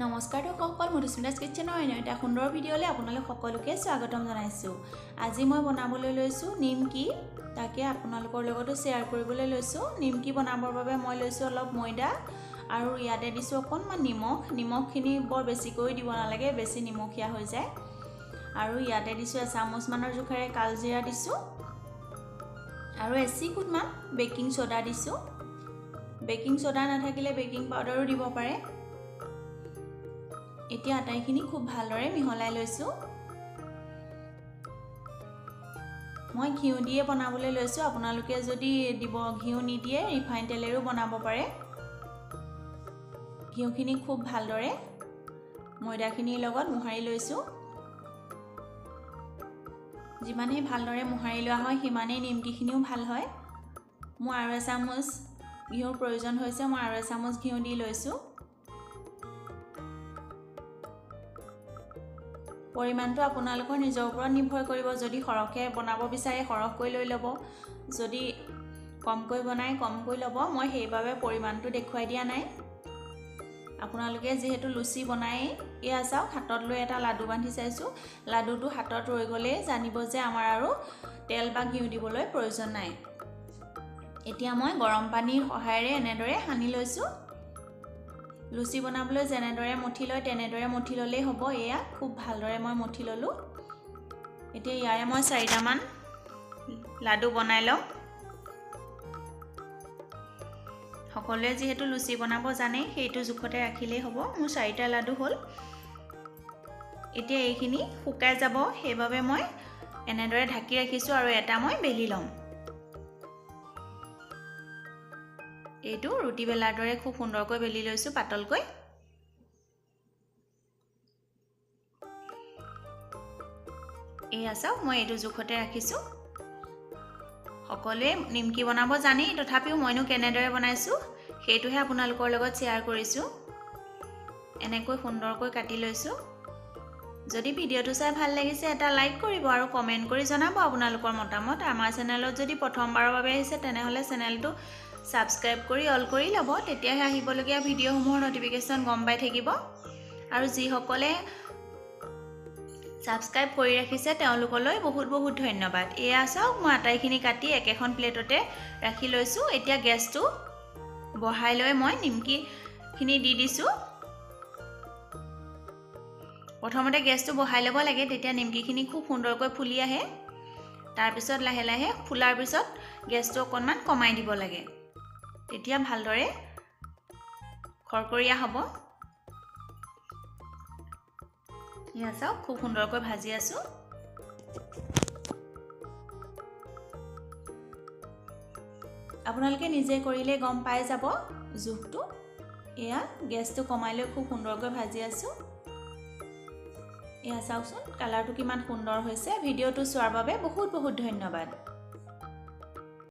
নমস্কাৰ দৰ্শকসকল, মধুস্মিতাছ কিটচেনৰ অন্য এটা সুন্দৰ ভিডিঅ'লৈ আপোনালোক সকলোকে স্বাগতম জনাইছোঁ। আজি মই বনাবলৈ লৈছোঁ নিমকি, তাকে আপোনালোকৰ লগতো শ্বেয়াৰ কৰিবলৈ লৈছোঁ। নিমকি বনাবৰ বাবে মই লৈছোঁ অলপ ময়দা আৰু ইয়াতে দিছোঁ অকণমান নিমখ। নিমখখিনি বৰ বেছিকৈ দিব নালাগে, বেছি নিমখীয়া হৈ যায়। আৰু ইয়াতে দিছোঁ এচামুচমানৰ জোখেৰে কালজিৰা দিছোঁ আৰু এচিকুটমান বেকিং ছ'ডা দিছোঁ। বেকিং ছ'ডা নাথাকিলে বেকিং পাউডাৰো দিব পাৰে। এতিয়া আটাইখিনি খুব ভালদৰে মিহলাই লৈছোঁ। মই ঘিউ দিয়ে বনাবলৈ লৈছোঁ, আপোনালোকে যদি ঘিউ নিদিয়ে ৰিফাইন তেলেৰেও বনাব পাৰে। ঘিউখিনি খুব ভালদৰে ময়দাখিনিৰ লগত মোহাৰি লৈছোঁ। যিমানেই ভালদৰে মোহাৰি লোৱা হয় সিমানেই নিমকিখিনিও ভাল হয়। মোৰ আৰু এচামুচ ঘিউৰ প্ৰয়োজন হৈছে, মই আৰু এচামুচ ঘিউ দি লৈছোঁ। পৰিমাণটো আপোনালোকৰ নিজৰ ওপৰত নিৰ্ভৰ কৰিব। যদি সৰহকৈ বনাব বিচাৰে সৰহকৈ লৈ ল'ব, যদি কমকৈ বনায় কমকৈ ল'ব। মই সেইবাবে পৰিমাণটো দেখুৱাই দিয়া নাই। আপোনালোকে যিহেতু লুচি বনায়েই, এয়া চাওক হাতত লৈ এটা লাডু বান্ধি চাইছোঁ। লাডুটো হাতত ৰৈ গ'লেই জানিব যে আমাৰ আৰু তেল বা ঘিউ দিবলৈ প্ৰয়োজন নাই। এতিয়া মই গৰম পানীৰ সহায়েৰে এনেদৰে সানি লৈছোঁ। লুচি বনাবলৈ যেনেদৰে মঠি লয় তেনেদৰে মঠি ল'লেই হ'ব। এয়া খুব ভালদৰে মই মঠি ল'লোঁ। এতিয়া ইয়াৰে মই 4টামান লাডু বনাই লওঁ। সকলোৱে যিহেতু লুচি বনাব জানে সেইটো জোখতে ৰাখিলেই হ'ব। মোৰ 4টা লাডু হ'ল। এতিয়া এইখিনি শুকাই যাব, সেইবাবে মই এনেদৰে ঢাকি ৰাখিছোঁ আৰু এটা মই বেলি ল'ম। এইটো ৰুটি বেলাৰ দৰে খুব সুন্দৰকৈ বেলি লৈছোঁ পাতলকৈ। এয়া চাওক মই এইটো জোখতে ৰাখিছোঁ। সকলোৱে নিমকি বনাব জানেই, তথাপিও মইনো কেনেদৰে বনাইছোঁ সেইটোহে আপোনালোকৰ লগত শ্বেয়াৰ কৰিছোঁ। এনেকৈ সুন্দৰকৈ কাটি লৈছোঁ। যদি ভিডিঅ'টো চাই ভাল লাগিছে এটা লাইক কৰিব আৰু কমেণ্ট কৰি জনাব আপোনালোকৰ মতামত। আমাৰ চেনেলত যদি প্ৰথমবাৰৰ বাবে আহিছে তেনেহ'লে চেনেলটো ছাবস্ক্ৰাইব কৰি অল কৰি ল'ব, তেতিয়াহে আহিবলগীয়া ভিডিঅ'সমূহৰ নটিফিকেশ্যন গম পাই থাকিব। আৰু যিসকলে ছাবস্ক্ৰাইব কৰি ৰাখিছে তেওঁলোকলৈ বহুত বহুত ধন্যবাদ। এয়া চাওক মই আটাইখিনি কাটি একেখন প্লেটতে ৰাখি লৈছোঁ। এতিয়া গেছটো বঢ়াই লৈ মই নিমকিখিনি দি দিছোঁ। প্ৰথমতে গেছটো বঢ়াই ল'ব লাগে, তেতিয়া নিমকিখিনি খুব সুন্দৰকৈ ফুলি আহে। তাৰপিছত লাহে লাহে ফুলাৰ পিছত গেছটো অকণমান কমাই দিব লাগে, তেতিয়া ভালদৰে খৰখৰীয়া হ'ব। এয়া চাওক খুব সুন্দৰকৈ ভাজি আছোঁ। আপোনালোকে নিজে কৰিলে গম পাই যাব জোখটো। এয়া গেছটো কমাই লৈ খুব সুন্দৰকৈ ভাজি আছোঁ। এয়া চাওকচোন কালাৰটো কিমান সুন্দৰ হৈছে। ভিডিঅ'টো চোৱাৰ বাবে বহুত বহুত ধন্যবাদ।